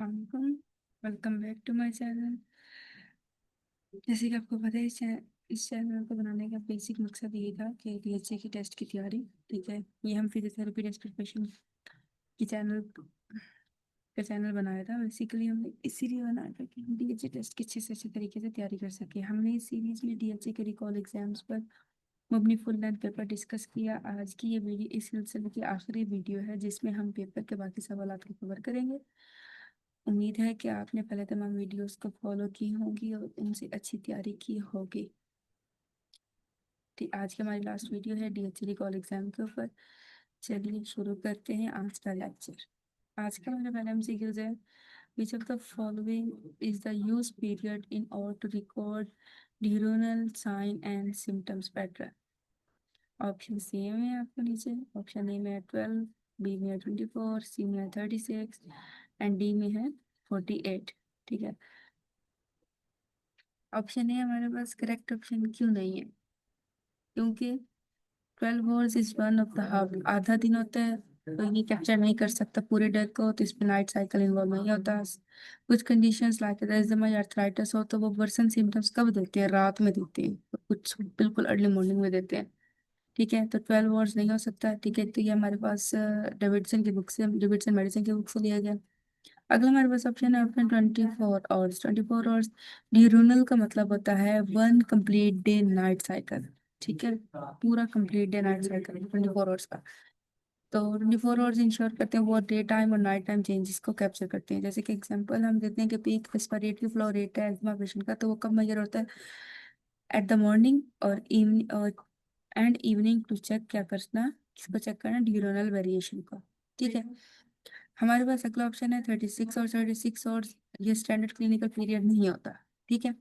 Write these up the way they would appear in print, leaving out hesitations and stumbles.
अस्सलाम welcome back to my channel. जैसे कि आपको पता है इस चैनल को बनाने का बेसिक मकसद ये था कि डीएचए की टेस्ट की तैयारी। ठीक है, ये हम फिजियोथेरेपी टेस्ट प्रिपरेशन की चैनल बनाया था। बेसिकली हमने इसीलिए बनाया था कि हम डीएचए टेस्ट की अच्छे से अच्छे तरीके से तैयारी कर सके। हमने इस सीरीज में डीएचए के रिकॉल एग्जाम्स पर अपनी फुल लेंथ पेपर डिस्कस किया। आज की ये वीडियो इस सिलसिले की आखिरी वीडियो है जिसमें हम पेपर के बाकी सवाल को कवर करेंगे। उम्मीद है कि आपने पहले तमाम वीडियोस को फॉलो की होंगी और उनसे अच्छी तैयारी की होगी। ठीक, आज की हमारी लास्ट वीडियो है डीएचई रिकॉल एग्जाम के ऊपर। चलिए शुरू करते हैं आज का लेक्चर। आज का मेरा पहला एमसीक्यूज है, which of the following is the use period in order to record durational sign and symptoms pattern. Option C में है आपको नीचे। ऑप्शन ए में है 12, बी में है 24, सी में है 36 एंड डी में है 48। ठीक है, ऑप्शन ए हमारे पास करेक्ट ऑप्शन क्यों नहीं है? क्योंकि 12 hours is one of the half, आधा दिन होता है तो ये कैप्चर नहीं कर सकता पूरे डे को, तो इसमें नाइट साइकिल इन्वॉल्व नहीं होता। कुछ कंडीशंस लाइक एज़मा या अर्थराइटिस हो तो वो वर्सन सिम्टम्स कब देते हैं? रात में देते हैं, तो कुछ बिल्कुल अर्ली मॉर्निंग में देते हैं। ठीक है, तो 12 आवर्स नहीं हो सकता। ठीक है, तो ये हमारे पास डेविडसन मेडिसिन की बुक से लिया गया। अगला हमारे पास ऑप्शन है ऑप्शन 24 आवर्स। 24 आवर्स डियूरनल का मतलब होता है one complete day night cycle. ठीक है, पूरा complete day night cycle 24 hours का। तो 24 आवर्स इंश्योर करते हैं वो डे टाइम और नाइट टाइम चेंजेस को कैप्चर करते हैं। जैसे कि एग्जांपल हम देते हैं कि पीक रेस्पिरेटरी फ्लो रेट है एस्मा पेशेंट का, तो वो कब मेजर होता है? एट द मॉर्निंग और इवनिंग और एंड इवनिंग टू चेक क्या करना, किसको चेक करना? ड्यूरोनल वेरिएशन को। ठीक है, हमारे पास अगला ऑप्शन है 36 और 36 और ये स्टैंडर्ड क्लिनिकल पीरियड नहीं होता। ठीक है,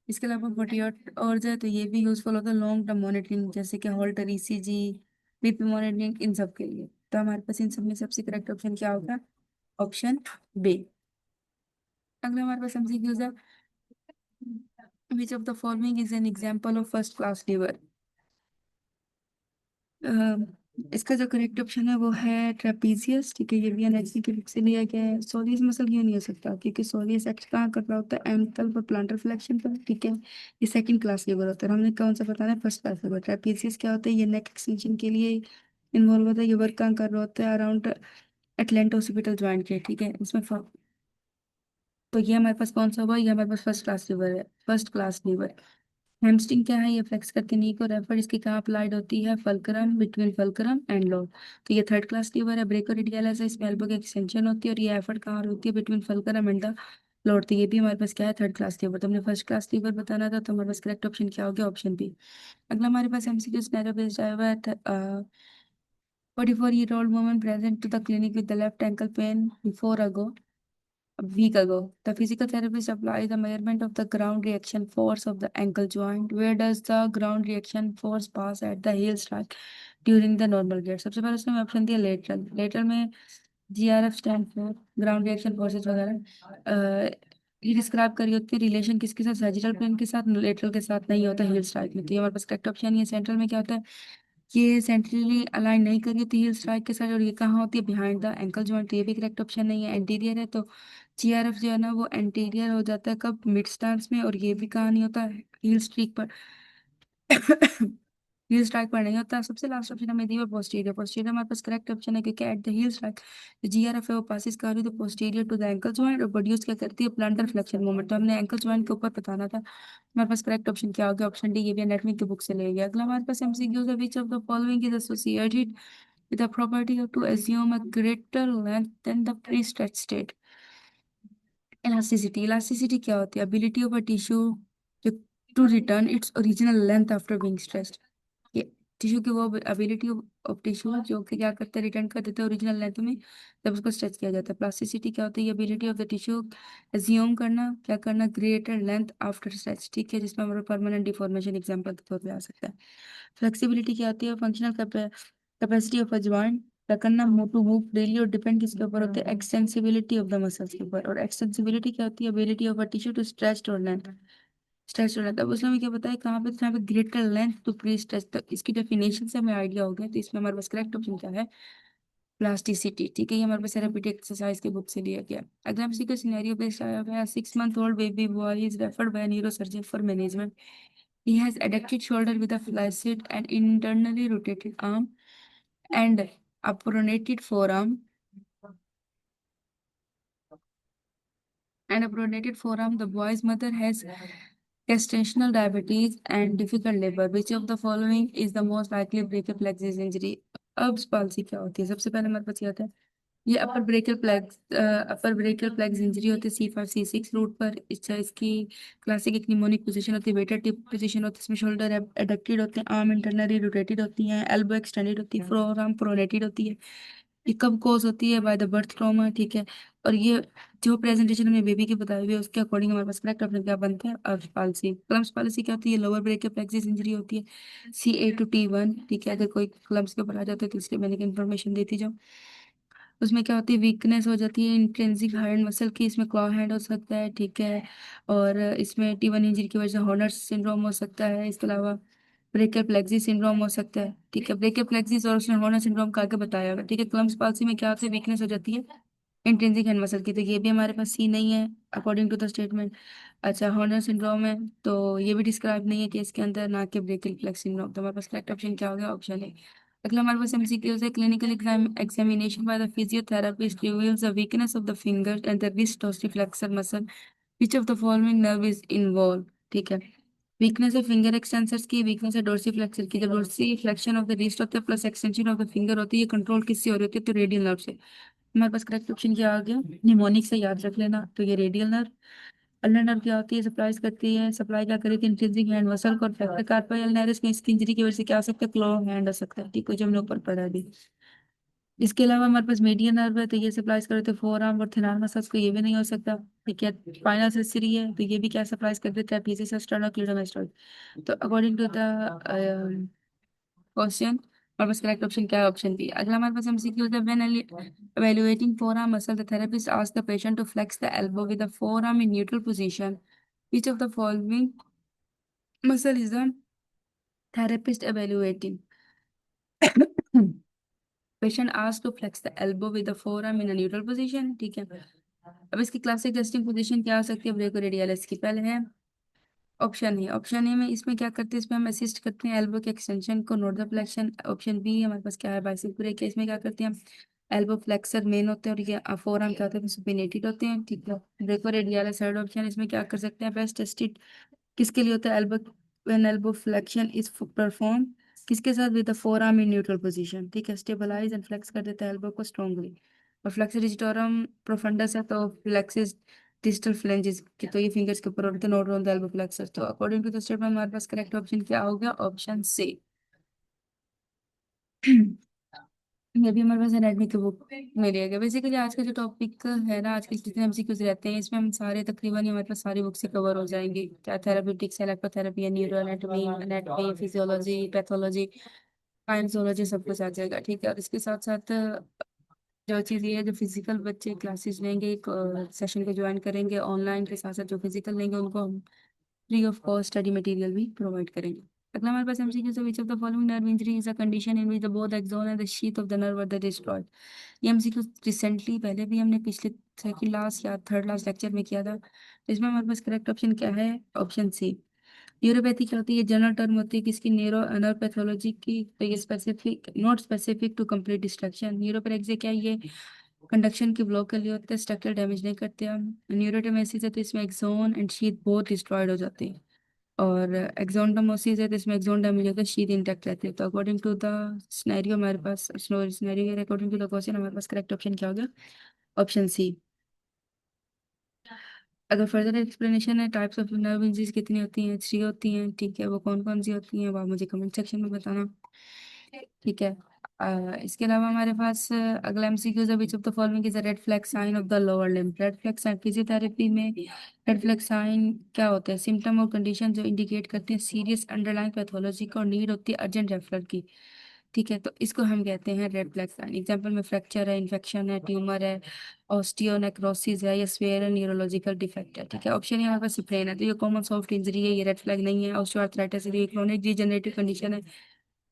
इसके अलावा 48 और जो है तो ये भी यूजफुल होता है लॉन्ग टर्म मॉनिटरिंग, जैसे कि हॉल्टर ईसीजी, बीपी मॉनिटरिंग, इन सब के लिए। तो हमारे पास इन सब में सबसे करेक्ट ऑप्शन क्या होगा? Option B. अगला हमारे पास एमसीक्यूज है, which of the following is an example of first class lever. इसका जो करेक्ट ऑप्शन है वो है ट्रेपीजियस। ठीक है, ये भी एनएचसी के बुक से लिया गया है। सोलियस मसल क्यों नहीं हो सकता? क्योंकि सोलियस एक्ट कहाँ कर रहा होता है? एंकल पर, प्लांटर फ्लेक्शन पर। ठीक है, ये सेकंड क्लास लीवर होता है। हमने कौन सा बताना है? First class liver. ट्रेपीजियस क्या होता है? ये नेक एक्सटेंशन के लिए इन्वॉल्व होता है। ये वर्क कहाँ कर रहा होता है? अराउंड एटलेंट ऑसिपिटल ज्वाइंट के। ठीक है, इसमें तो ये हमारे पास कौन सा हुआ? ये हमारे पास फर्स्ट क्लास लीवर है, फर्स्ट क्लास लीवर। हैमस्ट्रिंग क्या है? ये फ्लेक्स करके नी को रेफर, इसकी कहाँ अप्लाइड होती है? Fulcrum, between fulcrum and load. तो ये थर्ड क्लास लीवर है। ब्रेकोरेडियलिस है, इसमें एल्बो की एक्सटेंशन होती है और ये एफर्ट कहाँ होती है? Between fulcrum and the load. तो ये भी हमारे पास क्या है? Third class lever. तो हमने फर्स्ट क्लास लीवर बताना था, तो हमारे पास करेक्ट ऑप्शन क्या हो गया? Option B. अगला हमारे पास एमसीक्यू स्नैरो बेस्ड आया हुआ है। 44-year-old woman present to the clinic with the left ankle pain before a week ago. The physical therapist applies the measurement of the ground reaction force of the ankle joint. Where does the ground reaction force pass at the heel strike during the normal gait? सबसे पहले उसने option दिया lateral. Lateral में GRF stand for ground reaction forces वगैरह। ये describe करी होती है रिलेशन किसके साथ? सैजिटल प्लेन के साथ, लेटरल के साथ नहीं होता हील स्ट्राइक में। तो ये हमारे पास करेक्ट ऑप्शन है। सेंट्रल में क्या होता है? ये सेंट्रली अलाइन नहीं करी होती हील स्ट्राइक के साथ, और ये कहाँ होती है? Behind the ankle joint. तो ये भी करेक्ट ऑप्शन नहीं है। एंटीरियर है तो जीआरएफ जो है ना वो एंटीरियर हो जाता है कब? मिड स्टांस में। और ये भी कहाँ नहीं होता? हील स्ट्रिक पर हील स्ट्राइक पर नहीं होता। सबसे लास्ट ऑप्शन हमें दी है पोस्टीरियर। पोस्टीरियर हमारे पास करेक्ट ऑप्शन है क्योंकि at the heel strike GRF है वो पासिस कर रही है तो posterior to the ankle joint और प्रोड्यूस क्या करती है? Plantar flexion movement. तो हमने एंकल जॉइंट के ऊपर बताना था। हमारे पास करेक्ट ऑप्शन क्या हो गया? Option D. ये भी एनाटॉमी की बुक से ले गया। अगला हमारे पास एमसीक्यूज है, which of the following is associated with the property of to assume a greater length than the pre-stretch state. Elasticity. Elasticity क्या होती है? Ability of a tissue to, to return its original length after being stretched. ये tissue की वो ability of tissue जो कि क्या करते हैं? रिटर्न कर देते हैं ओरिजिनल लेंथ में जब उसको स्ट्रेच किया जाता है। प्लास्टिसिटी क्या होती है? Ability of the tissue assume करना, क्या करना? Greater length after stretch. ठीक है, जिसमें हमारा परमानेंट डिफॉर्मेशन एग्जांपल के तौर पे आ सकता है। फ्लेक्सिबिलिटी क्या होती है? Functional capacity of a joint क्या करना? मूव टू मूव फ्रीली, और डिपेंड किसके ऊपर होते हैं? एक्सटेंसिबिलिटी ऑफ द मसल्स के ऊपर। और एक्सटेंसिबिलिटी क्या होती है? Ability of a tissue to stretch और लेंथ, स्ट्रेच होना था। अब उसने हमें क्या बताया कहाँ पे? जहाँ पे greater length to pre stretch, तक इसकी डेफिनेशन से हमें आइडिया हो गया। तो इसमें हमारे पास करेक्ट ऑप्शन क्या है? प्लास्टिसिटी, ठीक है, ये हमारे पास थेरेपेटिक एक्सरसाइज के बुक से लिया गया। अगला हमसे का सिनेरियो बेस्ड आया हुआ है। 6 month old baby boy is referred by a neurosurgeon for management. He has adducted shoulder with a flaccid and internally rotated arm and a pronated forearm and a pronated forearm. The boy's mother has gestational diabetes and difficult labor. Which of the following is the most likely brachial plexus injury? Erb's palsy क्या होती है? सबसे पहले हमारे पास ये आता है, ये अपर ब्रेकियल प्लेक्स इंजरी होती है C5 C6 रूट पर। इसकी क्लासिक एक निमोनिक पोजीशन होती है, वेटर टिप पोजीशन होती है, इसमें शोल्डर एडक्टेड होते हैं, आर्म इंटरनली रोटेटेड होती हैं, एल्बो एक्सटेंडेड होती है, फोर आर्म प्रोनेटेड होती है। ये कब कॉज होती है? बाय द बर्थ ट्रॉमा, ठीक है। और ये जो प्रेजेंटेशन हमने बेबी की बताई हुई है उसके अकॉर्डिंग हमारे पास करेक्ट ऑप्शन क्या बनता है? अर्ब्स पाल्सी। क्लम्स पाल्सी क्या होती है? लोअर ब्रेकियल प्लेक्सिस इंजरी होती है, C8 to T1, ठीक है। अगर कोई क्लम्स के ऊपर आ जाता है तो इसलिए मैंने इन्फॉर्मेशन देती जाऊँ। उसमें क्या होती है? वीकनेस हो जाती है इंट्रिंसिक हैंड मसल की, इसमें क्लॉ हैंड हो सकता है, ठीक है। और इसमें T1 इंजरी की वजह से हॉर्नर सिंड्रोम हो सकता है। इसके अलावा ब्रेकर प्लेक्सी सिंड्रोम हो सकता है, ठीक है। ब्रेकर प्लेक्सिस और उसने हॉर्नर सिंड्रोम का आगे बताया हुआ है, ठीक है। क्लम्स पाल्सी में क्या होती है? वीकनेस हो जाती है इंट्रिंसिक हैंड मसल की, तो ये भी हमारे पास सी नहीं है अकॉर्डिंग टू द स्टेटमेंट। अच्छा, हॉर्नर सिंड्रोम है तो ये भी डिस्क्राइब नहीं है कि इसके अंदर, ना कि ब्रेकियल प्लेक्स सिंड्रोम। तो हमारे पास करेक्ट ऑप्शन क्या हो गया? ऑप्शन है। अगला हमारे पास एमसीक्यू है। Clinical examination by the physiotherapist reveals the weakness of the finger and the wrist dorsiflexor muscle. Which of the following nerve is involve, ठीक है। वीकनेस है फिंगर एक्सटेंसर्स की, वीकनेस है डोर्सिफ्लेक्सर की। जब डोर्सिफ्लेक्शन ऑफ द रिस्ट होता है plus extension of the finger होती है, ये कंट्रोल किससे हो रही होती है? तो रेडियल नर्व से। हमारे पास करेक्ट ऑप्शन क्या आ गया? निमोनिक से याद रख लेना, तो ये रेडियल नर्व। अल्नर नर्व क्या होती है? सप्लाईज करती है, सप्लाई क्या करी थी? इंट्रिंसिक हैंड मसल को। और फैक्टर कार्पाई अल्नरिस में इसकी इंजरी की वजह से क्या हो सकता है? क्लो हैंड हो सकता है, ठीक है, जो हमने ऊपर पढ़ा अभी। इसके अलावा हमारे पास मीडियन नर्व है, तो ये सप्लाईज करते हैं फोर आर्म और थिनार मसल्स को, ये भी नहीं हो सकता, ठीक है। स्पाइनल सर्जरी है तो ये भी क्या सप्लाईज कर देता है? पीसी और क्लीडोमास्टोइड। तो अकॉर्डिंग टू द क्वेश्चन और बस करेक्ट ऑप्शन क्या है? Option B. अगला हमारे पास एमसीक्यू है। When evaluating forearm muscle, the therapist asks the patient to flex the elbow with the forearm in neutral position. Which of the following muscle is the therapist evaluating? Patient asked to flex the elbow with the forearm in a neutral position, ठीक है। अब इसकी classic resting position क्या हो सकती है? ब्रेकोरेडियलिस की। पहले है ऑप्शन ए। ऑप्शन ए में इसमें क्या करते हैं? इसमें हम असिस्ट करते हैं एल्बो के एक्सटेंशन को, note the flexion. Option B हमारे पास क्या है? बाइसेप ब्रेक है। इसमें क्या करते हैं हम? एल्बो फ्लेक्सर मेन होते हैं और ये फोर आर्म क्या होते हैं? सुपिनेटेड होते हैं, ठीक है। ब्रेको रेडियलिस थर्ड ऑप्शन। इसमें क्या कर सकते हैं? बेस्ट टेस्टेड किसके लिए होता है? Elbow, when elbow flexion is perform किसके साथ? With the four arm in neutral position, ठीक है। स्टेबलाइज एंड फ्लेक्स कर देता है एल्बो को स्ट्रांगली। और फ्लेक्सर डिजिटोरम प्रोफंडस है तो फ्लेक्सिस डिजिटल फ्लेंजेस की, तो ये फिंगर्स के ऊपर होते हैं, nod on the elbow flexor. तो अकॉर्डिंग टू द स्टेटमेंट हमारे पास करेक्ट ऑप्शन क्या हो गया? Option C. ये भी हमारे पास एनाटॉमी की बुक में लिया गया। बेसिकली आज का जो टॉपिक है ना, आज के जितने एमसीक्यूज रहते हैं इसमें हम सारे तकरीबन ही हमारे पास सारी बुक से कवर हो जाएंगे, चाहे therapeutics, electrotherapy, neuro anatomy, anatomy, physiology, pathology, kinesiology, सब कुछ आ जाएगा, ठीक है। और इसके साथ साथ जो चीज़ ये है, जो फिजिकल बच्चे क्लासेस लेंगे, एक सेशन को ज्वाइन करेंगे ऑनलाइन, के साथ साथ जो फिजिकल लेंगे उनको हम free of cost study material भी प्रोवाइड करेंगे। अगला हमारे पास एमसीक्यू है। Which of the following nerve injury is a condition in which the both axon and the sheath of the nerve are the destroyed? ये एमसीक्यू रिसेंटली पहले भी हमने पिछले सेकंड लास्ट या थर्ड लास्ट लेक्चर में किया था। तो इसमें हमारे पास करेक्ट ऑप्शन क्या है? Option C. न्यूरोपैथी क्या होती है? जनरल टर्म होती है किसकी? न्यूरो नर्व पैथोलॉजी की। तो ये specific, not specific to complete destruction. Neuropathy क्या? ये कंडक्शन की ब्लॉक के लिए होते हैं, स्ट्रक्चरल डैमेज नहीं करते हम। न्यूरोटोमेसिस है तो इसमें एक्सोन एंड शीथ बहुत डिस्ट्रॉयड हो जाते हैं। और एक्सोनटोमोसिस है तो इसमें एक्सोन डैमेज होता है, शीथ इंटैक्ट रहती है। तो अकॉर्डिंग टू द सिनेरियो हमारे पास scenario according to the question हमारे पास करेक्ट ऑप्शन क्या हो गया? Option C. अगर फर्दर एक्सप्लेनेशन है, टाइप्स ऑफ नर्व इंजरीज कितनी होती हैं? 3 होती हैं, ठीक है। वो कौन कौन सी होती हैं वो आप मुझे कमेंट सेक्शन में बताना, ठीक है। इसके अलावा हमारे पास अगला एमसीक्यू है। Which of the following is a red flag sign of the lower limb? Red flag sign physiotherapy में रेड फ्लैग साइन क्या होता है? सिम्टम और कंडीशन जो इंडिकेट करते हैं सीरियस अंडरलाइन पैथोलॉजी को, नीड होती है अर्जेंट रेफरल की, ठीक है। तो इसको हम कहते हैं रेड फ्लैग साइन। एग्जाम्पल में फ्रैक्चर है, इन्फेक्शन है, ट्यूमर है, ऑस्टियोनेक्रोसिस है, या स्वेयर है, न्यूरोलॉजिकल डिफेक्ट है, ठीक है। ऑप्शन है हमारे पास स्प्रेन है तो ये कॉमन सॉफ्ट इंजरी है, ये रेड फ्लैग नहीं है। ऑस्टियोआर्थराइटिस है, ये क्रोनिक डिजेनरेटिव कंडीशन है,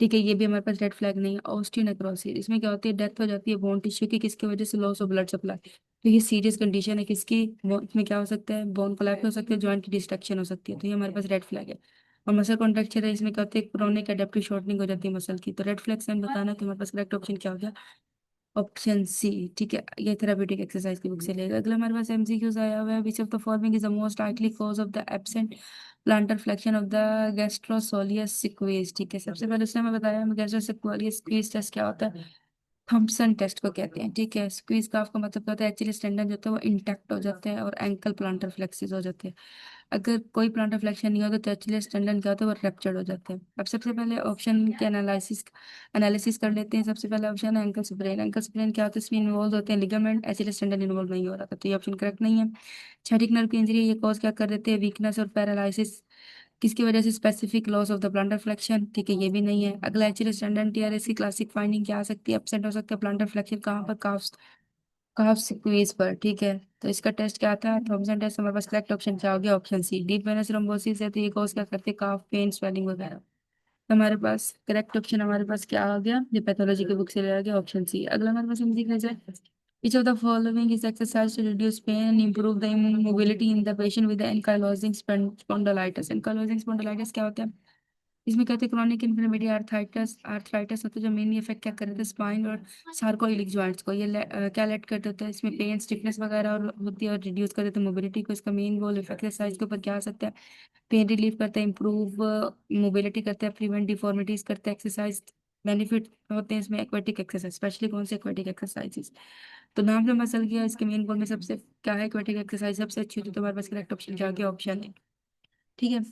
ठीक है, ये भी हमारे पास रेड फ्लैग नहीं है। ऑस्टियोनेक्रोसिस, इसमें क्या होती है, डेथ हो जाती है बोन टिश्यू की, किसकी वजह से, लॉस ऑफ ब्लड सप्लाई। तो ये सीरियस कंडीशन है किसकी, इसमें क्या हो सकता है, बोन कोलैप्स हो सकती है, जॉइंट की डिस्ट्रक्शन हो सकती है, तो ये हमारे पास रेड फ्लैग है। और मसल कॉन्ट्रैक्चर है, इसमें क्या होती है, क्रोनिक एडेप्टिव शॉर्टनिंग हो जाती है मसल की। तो रेड फ्लैग से हम बताना है, तो हमारे पास करेक्ट ऑप्शन क्या हो गया, ऑप्शन सी। ठीक है, ये थेरापेटिक एक्सरसाइज की बुक से लेगा। अगला हमारे पास एमसीक्यूज आया हुआ है, which of the following is the most likely cause of the absent plantar flexion of the gastrosoleus squeeze. ठीक है, सबसे पहले उसने हमें बताया हमें गैस्ट्रोसोलियस सिक्वेज टेस्ट क्या होता है, थॉम्पसन टेस्ट को कहते हैं। ठीक है, स्क्वीज का आपका मतलब क्या होता है, एक्चुअली स्टेंडन जो होता है वो इंटैक्ट हो जाते हैं और एंकल प्लांटर फ्लेक्सिस हो जाते हैं। अगर कोई प्लांटर फ्लेक्शन नहीं होता तो एक्चुअली स्टेंडन क्या होता है, वो रप्चर्ड हो जाते हैं। अब सबसे पहले ऑप्शन के एनालिसिस कर लेते हैं। सबसे पहला ऑप्शन है एंकल स्प्रेन। एंकल स्प्रेन क्या होता है, इसमें इन्वॉल्व होते हैं लिगामेंट, एक्चुअली स्टेंडन इन्वॉल्व नहीं हो रहा था, तो ये ऑप्शन करेक्ट नहीं है। छठिक नर्व की इंजरी, ये कॉज क्या कर देते हैं, वीकनेस और पैरालिसिस, किसकी वजह से, specific loss of the planter flexion. ठीक है, ये भी नहीं है। अगला एक्चुअली स्टैंडर्ड टीआरएस की क्लासिक फाइंडिंग क्या आ सकती है, एब्सेंट हो सकता है प्लांटर फ्लेक्शन कहाँ पर, काफ स्क्वीज पर। ठीक है, तो इसका टेस्ट क्या आता है, थॉम्सन टेस्ट। हमारे पास करेक्ट ऑप्शन क्या हो गया, option C, deep venous thrombosis है, तो ये कॉज क्या करते हैं, काफ पेन, स्वेलिंग वगैरह। तो हमारे पास करेक्ट ऑप्शन हमारे पास क्या आ गया, ये पैथोलॉजी की बुक से लिया गया, ऑप्शन सी। अगला हमारे पास हम देखा जाए, each of the following is exercise to reduce pain and improve the mobility in the patient with the ankylosing spondylitis। ankylosing spondylitis क्या होता है, इसमें कहते हैं क्रॉनिक इन्फ्लेमेटरी आर्थराइटिस। आर्थराइटिस होता है जो मेनली इफेक्ट क्या कर रहे थे, स्पाइन और सार्कोइलिक जॉइंट्स को। ये क्या लेट कर देता है, इसमें पेन, स्टिफनेस वगैरह और होती है, और रिड्यूस कर देता है मोबिलिटी को। इसका मेन गोल एक्सरसाइज के ऊपर क्या आ सकता है, पेन रिलीफ करता है, इंप्रूव मोबिलिटी करता है, प्रिवेंट डिफॉर्मिटीज करता है। एक्सरसाइज बेनिफिट होते हैं इसमें, एक्वेटिक एक्सरसाइज, स्पेशली कौन से एक्वेटिक एक्सरसाइजेस। तो नाम से मसल गया, इसके मेन गोल में सबसे क्या है, एक्वेटिक एक्सरसाइज सबसे अच्छी होती है। तो हमारे पास करेक्ट ऑप्शन क्या गया, ऑप्शन है। ठीक है,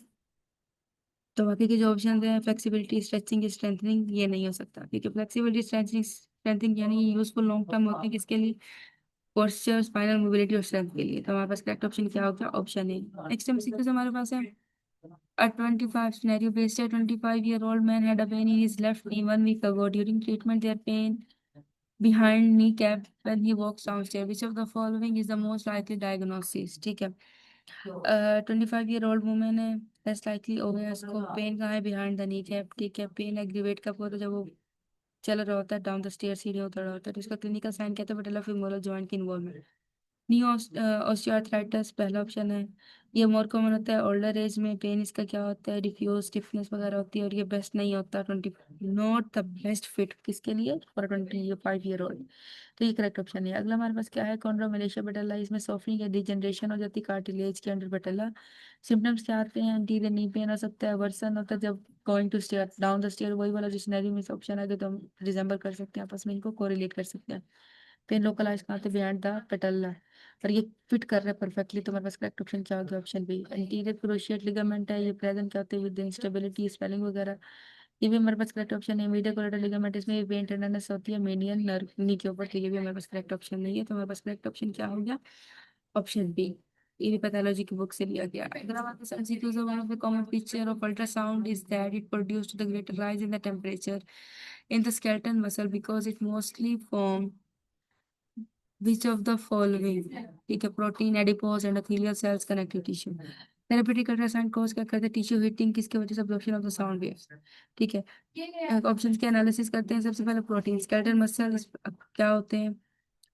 तो बाकी के जो ऑप्शन हैं, फ्लेक्सिबिलिटी, स्ट्रेचिंग, स्ट्रेंथनिंग, ये नहीं हो सकता, क्योंकि फ्लेक्सिबिलिटी, स्ट्रेचिंग, स्ट्रेंथिंग यानी यूजफुल लॉन्ग टर्म होते हैं किसके लिए, पोस्चर, स्पाइनल मोबिलिटी और स्ट्रेंथ के लिए। तो हमारे पास करेक्ट ऑप्शन क्या होगा, ऑप्शन ए। नेक्स्ट एमसीक्यू हमारे पास है, a 25 scenario based, a 25-year-old man had a pain in his left knee 1 week ago. During treatment, there pain behind kneecap when he walks downstairs. Which of the following is the most likely diagnosis? ठीक है, 25-year-old women है, less likely Owais को pen कहाँ है, behind the knee cap. ठीक है, pen aggravate कब होता है, जब वो चल रहा होता है, डाउन द स्टेयर, सीढ़ी उतर रहा होता है। तो इसका क्लिनिकल साइन कहते हैं पटेला फिमोरल जॉइंट की इन्वॉल्वमेंट। नी ऑस्टियोआर्थराइटिस पहला ऑप्शन है, ये मोर कॉमन होता है ओल्डर एज में। पेन इसका क्या होता है, डिफ्यूज, स्टिफनेस वगैरह होती है, और ये बेस्ट नहीं होता, 20, नॉट द बेस्ट फिट किसके लिए, फॉर 25-year-old। तो ये करेक्ट ऑप्शन है। अगला हमारे पास क्या है, कॉन्ड्रोमेलेशिया पेटेला, इसमें सॉफ्टनिंग या डिजनरेशन हो जाती है कार्टिलेज के अंडर पेटेला। सिम्टम्स क्या आते हैं, एंटीरियर नी पेन हो सकता है, वर्सन होता है जब going to stair, down the stair, वही वाला जिस सिनेरियो में ऑप्शन आगे, तो हम रिजेंबल कर सकते हैं आपस में, इनको कोरिलेट कर सकते हैं। पेन लोकलाइज कहाँ थे, बिहाइंड द पेटेला, और ये फिट कर रहा है परफेक्टली। तो हमारे पास करेक्ट ऑप्शन क्या होगा, option B, anterior cruciate ligament है, ये प्रेजेंट क्या होते हैं विद इंस्टेबिलिटी, स्वेलिंग वगैरह। ये भी हमारे पास करेक्ट ऑप्शन है। मीडियल कोलेटरल लिगामेंट, इसमें भी पेन टेंडरनेस होती है मीडियन नर्व नी के ऊपर, तो ये भी हमारे पास करेक्ट ऑप्शन नहीं है। तो हमारे पास करेक्ट ऑप्शन क्या हो गया, ऑप्शन बी। ये भी पैथोलॉजी की बुक से लिया गया है। अगर हमारे पास MCQs, one of the common feature of ultrasound is that it produced the greater rise in the temperature in the skeleton muscle because it mostly form which of the following। ठीक है, protein, adipose, endothelial cells, connective tissue. Therapeutic ultrasound cause क्या करते हैं, tissue heating, किसकी वजह से, absorption of the sound waves. ठीक है, ऑप्शंस के एनालिसिस करते हैं। सबसे पहले प्रोटीन, स्केलेटल मसल क्या होते हैं,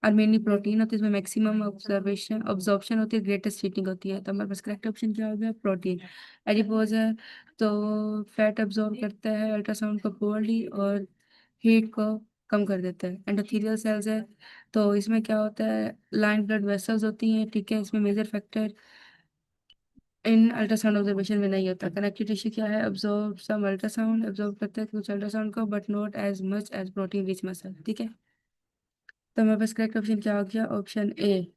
और मेनली प्रोटीन होते हैं, इसमें मैक्सिमम ऑब्जर्वेशन ऑब्जॉर्प्शन होती है, ग्रेटेस्ट हीटिंग होती है। तो हमारे पास करेक्ट ऑप्शन क्या हो गया, प्रोटीन। एडिपोज है, तो फैट अब्जॉर्ब करता है अल्ट्रासाउंड को पोअरली, और हीट को कम कर देता है। एंडोथेलियल सेल्स है, तो इसमें क्या होता है, लाइन ब्लड वेसल्स होती हैं। ठीक है, इसमें major factor in ultrasound observation में नहीं होता। कनेक्टिव टिश्यू क्या है, अब्जॉर्ब सम अल्ट्रासाउंड, अब्जॉर्ब करता है कुछ अल्ट्रासाउंड को, but not as much as protein rich muscle. ठीक है, तो हमारे पास करेक्ट ऑप्शन क्या हो गया, ऑप्शन ए।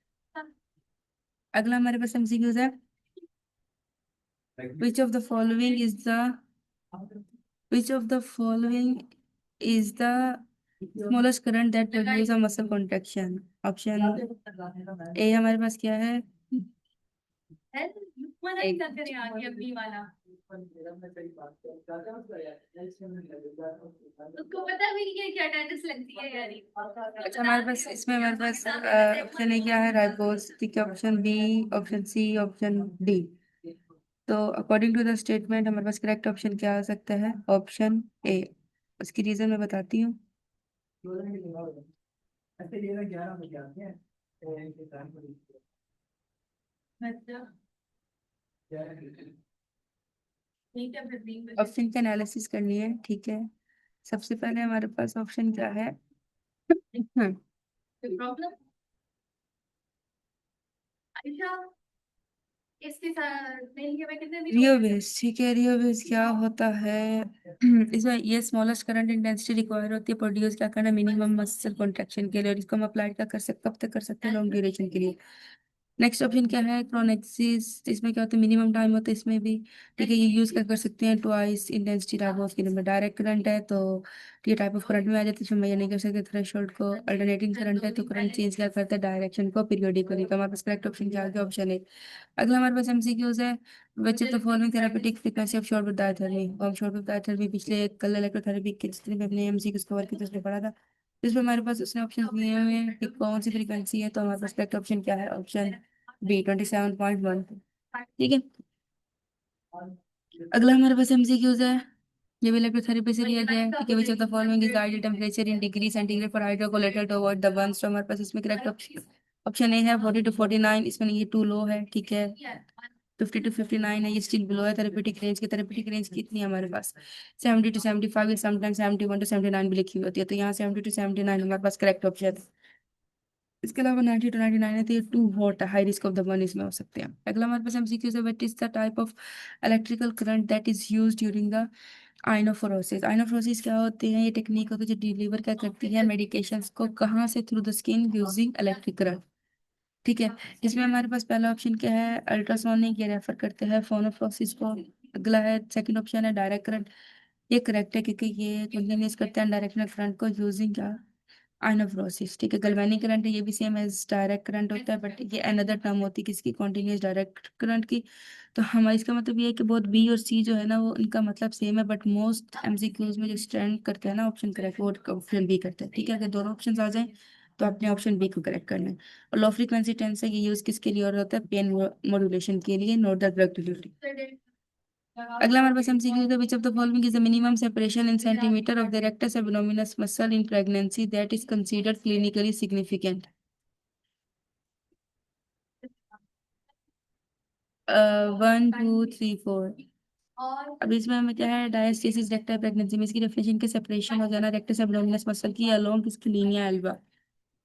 अगला हमारे पास एमसीक्यूज है, which of the following is the which of the following is the smallest current that produce a muscle contraction। Option A हमारे पास क्या है, उसको पता भी नहीं है क्या अटेंडेंस लगती है यार। अच्छा, हमारे पास इसमें हमारे पास ऑप्शन ए क्या है, राइबोज। ठीक है, option B, option C, option D. तो अकॉर्डिंग टू द स्टेटमेंट हमारे पास करेक्ट ऑप्शन क्या आ सकता है, ऑप्शन ए। उसकी रीजन मैं बताती हूँ। ऑप्शन का एनालिसिस करनी है, ठीक है। सबसे पहले हमारे पास ऑप्शन क्या है? रियो बेस, ठीक है। रियो बेस क्या होता है? इसमें ये स्मॉलेस्ट करंट इंटेंसिटी रिक्वायर होती है प्रोड्यूस क्या करना, मिनिमम मसल कॉन्ट्रैक्शन के लिए, और इसको हम अप्लाई क्या कर सकते, कब तक कर सकते हैं? लॉन्ग ड्यूरेशन के लिए। नेक्स्ट ऑप्शन क्या है? क्रोनेक्सिस, इसमें क्या होता है? मिनिमम टाइम होता है इसमें भी, ठीक है। ये यूज कर कर सकते हैं ट्वाइस इंटेंसिटी टाइप ऑफ के लिए। डायरेक्ट करंट है तो ये टाइप ऑफ करंट में आ जाती है, इसमें मैं ये नहीं कर सकते थ्रेशोल्ड को। अल्टरनेटिंग करंट है तो करंट चेंज क्या करता है? डायरेक्शन को पीरियोडिकली। तो हमारे पास करेक्ट ऑप्शन क्या आ गया? ऑप्शन है। अगला हमारे पास एमसीक्यूज है। Which is the following therapeutic frequency of short wave diathermy? हम शॉर्ट वेव डायथेरेपी पिछले कल इलेक्ट्रोथेरेपी के जितने भी अपने एमसीक्यूज कवर किए थे उसमें पढ़ा था। इसमें हमारे पास उसने ऑप्शन दिए हुए हैं कि कौन सी फ्रीक्वेंसी है, तो हमारे पास करेक्ट ऑप्शन क्या है? Option B 27.1। ठीक है। अगला हमारे पास एमसीक्यूज है। ये भी इलेक्ट्रोथेरेपी से लिया गया है, ठीक है। Which of the following is the ideal temperature in degree centigrade for hydrocollator to avoid the burns? तो हमारे पास इसमें करेक्ट ऑप्शन ऑप्शन ए है 40 to 49। इसमें ये टू लो है, ठीक है। 50 to 59 है, ये स्टिल बिलो है थेरेपेटिक रेंज के। थेरेपेटिक रेंज कितनी है हमारे पास? 70 to 75 या समटाइम 71 to 79 भी लिखी हुई होती है, तो यहाँ 70 to 79 हमारे पास करेक्ट ऑप्शन है। इसके अलावा 90 to 99 है, तो ये टू हॉट है, high risk of the burn इसमें हो सकते हैं। अगला हमारे पास एमसीक्यू है। What is the type of electrical current that is used during the iontophoresis? Iontophoresis क्या होते हैं? ये टेक्निक होती है जो डिलीवर क्या करती है मेडिकेशंस को, कहाँ से? Through the skin using electric current, ठीक है। इसमें हमारे पास पहला ऑप्शन क्या है? अल्ट्रासोनिक, ये रेफर करते हैं फोनोफ्रोसिस को। अगला है सेकंड ऑप्शन है डायरेक्ट करंट। ये करेक्ट है क्योंकि ये कंटिन्यूस करते हैं डायरेक्शनल करंट को यूजिंग क्या? आइनोफ्रोसिस, ठीक है। गैल्वेनिक करंट है, ये भी सेम एज डायरेक्ट करंट होता है, बट ये अनदर टर्म होती है किसकी? कॉन्टिन्यूस डायरेक्ट करंट की। तो हमारा इसका मतलब ये है कि बहुत बी और सी जो है ना वो इनका मतलब सेम है, बट मोस्ट एमसीक्यूज में जो स्टैंड करते हैं ना ऑप्शन करेक्ट, वो ऑप्शन बी करते हैं, ठीक है। अगर दोनों ऑप्शन आ जाए तो आपने ऑप्शन बी को करेक्ट करना है। और लो फ्रीक्वेंसी टेंस है, ये यूज किसके लिए और होता है? पेन मॉड्यूलेशन के लिए, नॉट द ड्रग डिलीवरी। अगला हमारे पास एमसीक्यू है। Which of the following is the minimum separation in centimetre of the rectus abdominis muscle in pregnancy that is considered clinically significant? 1 2 3 4। अब इसमें हमें क्या है? डायस्टेसिस रेक्टा प्रेगनेंसी में इसकी डेफिनेशन के सेपरेशन हो जाना रेक्टस एब्डोमिनस मसल की अलोंग किसकी? लीनिया एल्बा,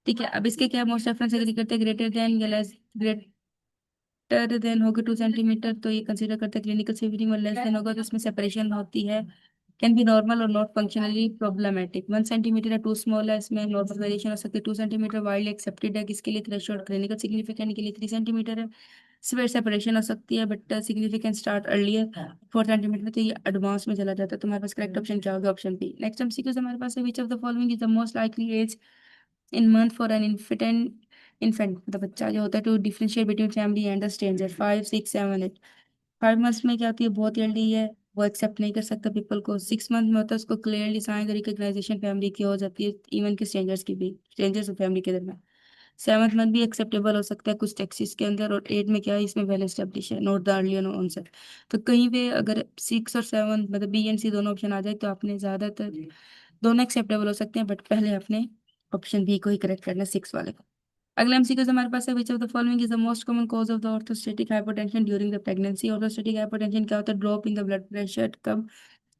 ठीक है। अब इसके क्या मोस्ट रेफरेंस एग्री करते हैं? ग्रेटर देन या लेस? ग्रेटर देन होगा 2 सेंटीमीटर तो ये कंसीडर करते हैं क्लिनिकल सिवियरिटी, और लेस देन होगा तो इसमें सेपरेशन होती है। कैन बी नॉर्मल और नॉट फंक्शनली प्रॉब्लमेटिक। 1 सेंटीमीटर है, टू स्मॉल है, इसमें नॉर्मल वेरिएशन हो सकती है। 2 सेंटीमीटर वाइल्ड एक्सेप्टेड है किसके लिए? थ्रेशोल्ड क्लिनिकल सिग्निफिकेंट के लिए। 3 सेंटीमीटर है, सिवियर सेपरेशन हो सकती है but significant start earlier. 4 centimetre तो ये एडवांस में चला जाता है। तो हमारे पास करेक्ट ऑप्शन क्या होगा? Option B. नेक्स्ट हम सीक्वेंस हमारे पास है। Which of the following is the most likely age in month for an infant the बच्चा जो होता है to differentiate between family and the stranger? 5 6 7 8। 5 months में क्या होती है? बहुत जल्दी है, वो एक्सेप्ट नहीं कर सकता पीपल को। 6 मंथ में होता है उसको क्लियरली साइन रिकग्नाइजेशन फैमिली की हो जाती है, इवन के स्ट्रेंजर्स की भी, स्ट्रेंजर्स और फैमिली के दरमियान। 7th मंथ भी एक्सेप्टेबल हो सकता है कुछ टैक्सीज के अंदर। और 8 में क्या है? इसमें वेल एस्टेब्लिश है, नोट द अर्लियर ऑनसेट। तो कहीं पे अगर 6 और 7 मतलब बी एंड सी दोनों ऑप्शन आ जाए तो आपने ज्यादातर दोनों एक्सेप्टेबल हो सकते हैं, बट पहले आपने ऑप्शन बी को ही करेक्ट करना है, 6 वाले को। अगला एमसीक्यू हमारे पास है। Which of the following is the most common cause of the orthostatic hypotension during the pregnancy? Orthostatic hypotension क्या होता है? Drop in the blood pressure कब?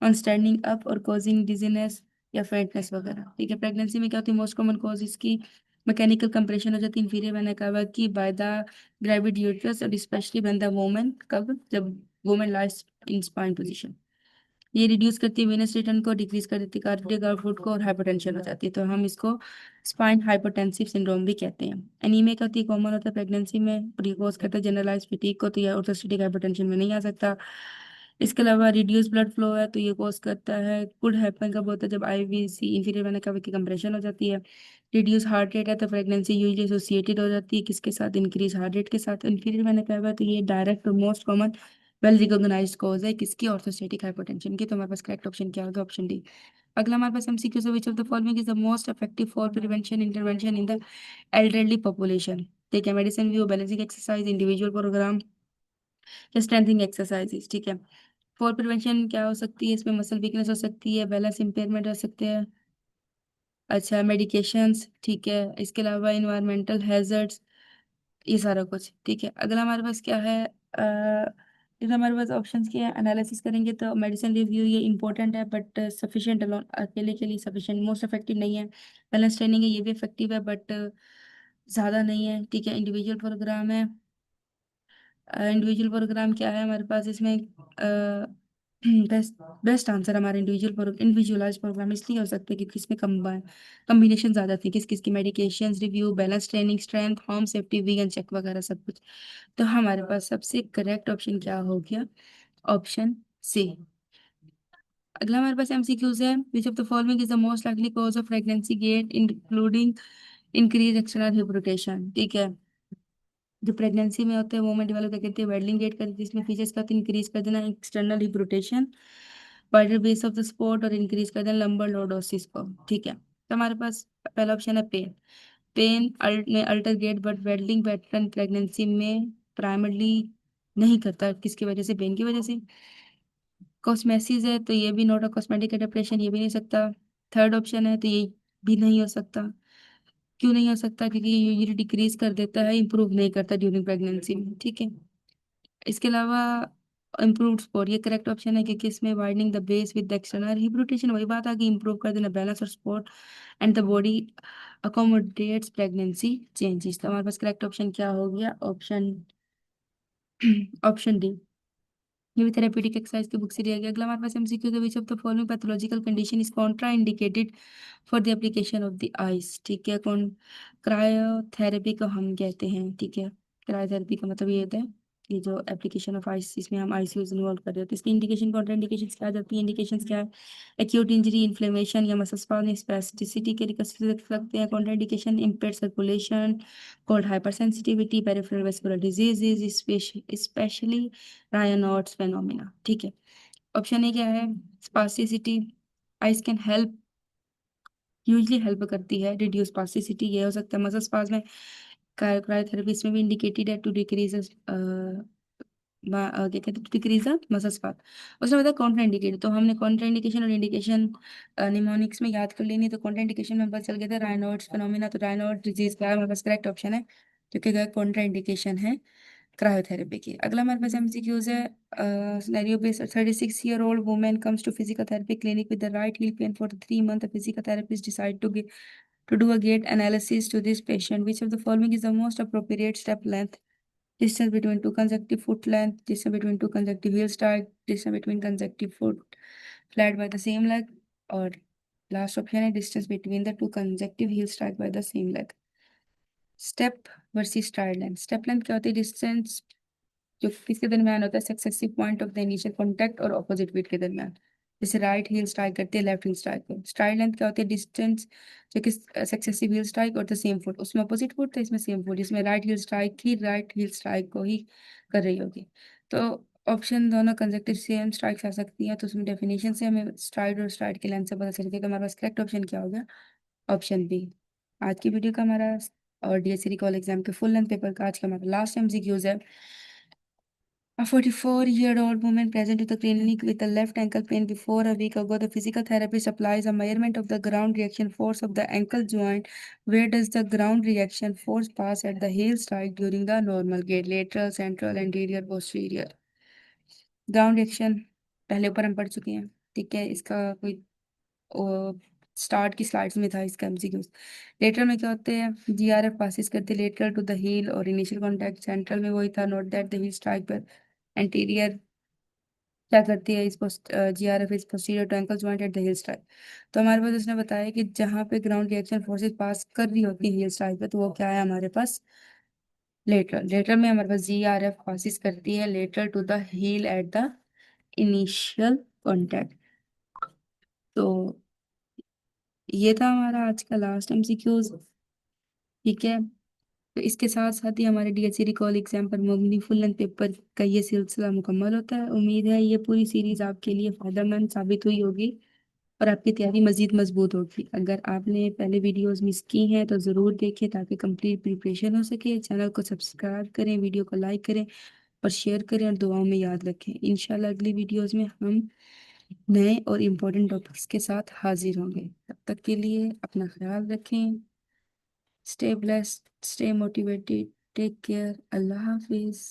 ऑन स्टैंडिंग अप और कॉजिंग डिजीनेस या फेंटनेस वगैरह, ठीक है। प्रेगनेंसी में क्या होती है? मोस्ट कॉमन कॉज इसकी मैकेनिकल कंप्रेशन हो जाती है इंफीरियर वेना कावा की बाय द ग्रेविड यूट्रस, और स्पेशली व्हेन द वुमन, कब? जब woman lies in spine position. ये रिड्यूस करती है वेनस रिटर्न को, डिक्रीज कर देती है कार्डियक आउटपुट को, और हाइपरटेंशन हो जाती है, तो हम इसको स्पाइन हाइपोटेंसिव सिंड्रोम भी कहते हैं। एनीमिया का होती है कॉमन होता है प्रेगनेंसी में, और ये कॉज करता है जनरलाइज फटीग को, तो ये ऑर्थोस्टेटिक हाइपोटेंशन में नहीं आ सकता। इसके अलावा रिड्यूस ब्लड फ्लो है तो ये कॉज करता है, कुड हैपन कब होता है? जब आईवीसी इंफीरियर वेना कावा की कंप्रेशन हो जाती है। रिड्यूस हार्ट रेट है तो प्रेगनेंसी यूजली एसोसिएटेड हो जाती है किसके साथ? इंक्रीज हार्ट रेट के साथ। इंफीरियर वेना कावा तो ये डायरेक्ट और most common well recognised cause है किसकी? ऑर्थोस्टेटिक हाइपोटेंशन की। तो हमारे पास करेक्ट ऑप्शन क्या होगा? Option D. अगला हमारे पास एमसीक्यू है। Which of the following is the most effective for prevention intervention in the elderly population? ठीक है। Medicine view, balancing exercise, individual programme या स्ट्रेंथिंग एक्सरसाइजेज, ठीक है। फॉल प्रिवेंशन क्या हो सकती है इसमें? मसल वीकनेस हो सकती है, बैलेंस इंपेयरमेंट हो सकते हैं, अच्छा मेडिकेशंस, ठीक है, इसके अलावा इन्वायरमेंटल हैजर्ड्स, ये सारा कुछ, ठीक है। अगला हमारे पास क्या है? इधर हमारे पास ऑप्शंस क्या है? एनालिसिस करेंगे तो मेडिसिन रिव्यू ये इंपॉर्टेंट है, बट सफिशिएंट अलोन अकेले के लिए सफिशिएंट मोस्ट इफेक्टिव नहीं है। बैलेंस ट्रेनिंग है, ये भी इफेक्टिव है, बट ज़्यादा नहीं है, ठीक है। इंडिविजुअल प्रोग्राम है, इंडिविजुअल प्रोग्राम क्या है हमारे पास इसमें? बेस्ट बेस्ट आंसर हमारे इंडिविजुअलाइज प्रोग्राम इसलिए हो सकते हैं क्योंकि इसमें कम्बिनेशन ज़्यादा थी, किस किस की medication review, balance training, strength, home safety, vegan check वगैरह सब कुछ। तो हमारे पास सबसे करेक्ट ऑप्शन क्या हो गया? Option C. अगला हमारे पास एमसीक्यूज है, which of the following is the most likely cause of pregnancy gait including increase external hip rotation, ठीक है। जो प्रेगनेंसी में होते हैं वो में डेवलप करते हैं वेडलिंग गेट करती है, इसमें फीचर्स का इंक्रीज कर देना external hip rotation, wider base of the sport, और इंक्रीज कर देना लंबर लॉर्डोसिस को, ठीक है। तो हमारे पास पहला ऑप्शन है पेन। पेन में alter get but waddling pattern pregnancy में प्राइमरली नहीं करता, किसकी वजह से? पेन की वजह से। कॉस्मेसिस है तो ये भी नॉट अ कॉस्मेटिक एडेप्टेशन, ये भी नहीं सकता। थर्ड ऑप्शन है तो ये भी नहीं हो सकता। क्यों नहीं हो सकता? क्योंकि ये यूजली डिक्रीज कर देता है, इंप्रूव नहीं करता ड्यूरिंग प्रेगनेंसी में, ठीक है। इसके अलावा इम्प्रूव स्पोर्ट ये करेक्ट ऑप्शन है, क्योंकि इसमें widening the base with the external hip rotation, वही बात आ गई, इंप्रूव कर देना बैलेंस और support, and the body accommodates pregnancy changes. तो हमारे पास करेक्ट ऑप्शन क्या हो गया? Option option D. ये भी थेरेप्यूटिक एक्सरसाइज की बुक से दिया गया। अगला हमारे पास एमसीक्यू है, which of the following pathological condition is Contra indicated for the application of the ice, ठीक है। कौन? क्रायोथेरेपी को हम कहते हैं, ठीक है। क्रायोथेरेपी का मतलब ये होता है ये जो एप्लीकेशन ऑफ आइस, इसमें हम आइस यूज इन्वॉल्व कर रहे होते हैं। इसकी इंडिकेशन, कॉन्ट्रा इंडिकेशन क्या आ जाती है? इंडिकेशन क्या है? एक्यूट इंजरी, इन्फ्लेमेशन या मसल स्पैस्म, स्पेसिटिसिटी के देख सकते हैं। Contraindication impaired circulation, cold hypersensitivity, peripheral vascular disease, especially Raynaud's phenomena, ठीक है। ऑप्शन ए क्या है? Spasticity. Ice can help, usually help करती है रिड्यूस स्पास्टिसिटी, ये हो सकता है। मसल स्पास में क्रायोथेरेपी इसमें भी इंडिकेटेड है टू डिक्रीज क्या कहते हैं, डिक्रीज मसल स्पास। उसने बताया कॉन्ट्रा इंडिकेटेड, तो हमने कॉन्ट्रा इंडिकेशन और इंडिकेशन निमोनिक्स में याद कर लेनी। तो कॉन्ट्रा इंडिकेशन में पता चल गया था रायनॉट्स फेनोमेना, तो रायनॉट डिजीज का हमारे पास करेक्ट ऑप्शन है, क्योंकि कॉन्ट्रा इंडिकेशन है क्रायोथेरेपी की। अगला हमारे पास एमसीक्यूज है, scenario based. 36-year-old woman comes to physical therapy clinic with the right heel pain for 3 months. The physical therapist decide to do a gait analysis to this patient. Which of the following is the most appropriate step length? Distance between two consecutive foot length, distance between two consecutive heel strike, distance between consecutive foot flat by the same leg, और last option है distance between the two consecutive heel strike by the same leg. Step versus STRIDE length. Step length क्या होती है? Distance जो किसके दरमियान होता है? Successive point of the initial contact और ऑपोजिट फीट के दरमियान, जैसे राइट हील स्ट्राइक करती है लेफ्ट हील स्ट्राइक को। स्ट्राइड लेंथ क्या होती है? डिस्टेंस जो कि सक्सेसिव हील स्ट्राइक और द सेम फुट, उसमें अपोजिट फुट तो इसमें सेम फुट, जिसमें राइट हील स्ट्राइक ही राइट हील स्ट्राइक को ही कर रही होगी। तो ऑप्शन दोनों कंसेक्टिव सेम स्ट्राइक्स आ सकती हैं, तो उसमें डेफिनेशन से हमें स्ट्राइड और स्ट्राइड के लेंथ से पता चल गया। तो हमारे पास करेक्ट ऑप्शन क्या हो गया? Option B. आज की वीडियो का हमारा और डीएससी रिकॉल एग्जाम के फुल लेंथ पेपर का आज का हमारा लास्ट एमसीक्यूज है। A 44-year-old woman present to the clinic with a left ankle pain before a week ago. The physical therapist applies a measurement of the ground reaction force of the ankle joint. Where does the ground reaction force pass at the heel strike during the normal gait? Lateral, central, anterior, posterior. Ground reaction पहले ऊपर हम पढ़ चुके हैं, ठीक है। इसका कोई स्टार्ट की स्लाइड्स में था इसका एमसीक्यूज। लेटरल में क्या होते हैं? जीआरएफ पासिस करते लेटरल टू द हील और इनिशियल कांटेक्ट। सेंट्रल में वही था, note that the heel strike पर। एंटीरियर क्या करती है? इस GRF is posterior to ankle joint at the heel strike. तो हमारे पास उसने बताया कि जहाँ पे ग्राउंड रिएक्शन फोर्सेस पास कर रही होती है हील स्ट्राइक पे, तो वो क्या है हमारे पास? लेटरल। लेटरल में हमारे पास जीआरएफ पासिस करती है lateral to the heel at the initial contact. तो ये था हमारा आज का लास्ट एमसीक्यूज, ठीक है। तो इसके साथ साथ ही हमारे डीएससी रिकॉल एग्जाम पर मबनी फुल लेंथ पेपर का ये सिलसिला मुकम्मल होता है। उम्मीद है ये पूरी सीरीज आपके लिए फायदेमंद साबित हुई होगी और आपकी तैयारी मजीद मजबूत होगी। अगर आपने पहले वीडियोस मिस की हैं तो ज़रूर देखें ताकि कंप्लीट प्रिपरेशन हो सके। चैनल को सब्सक्राइब करें, वीडियो को लाइक करें और शेयर करें और दुआओं में याद रखें। इंशाल्लाह अगली वीडियोस में हम नए और इम्पोर्टेंट टॉपिक्स के साथ हाजिर होंगे। तब तक के लिए अपना ख्याल रखें। Stay blessed, stay motivated, take care, अल्लाह हाफिज।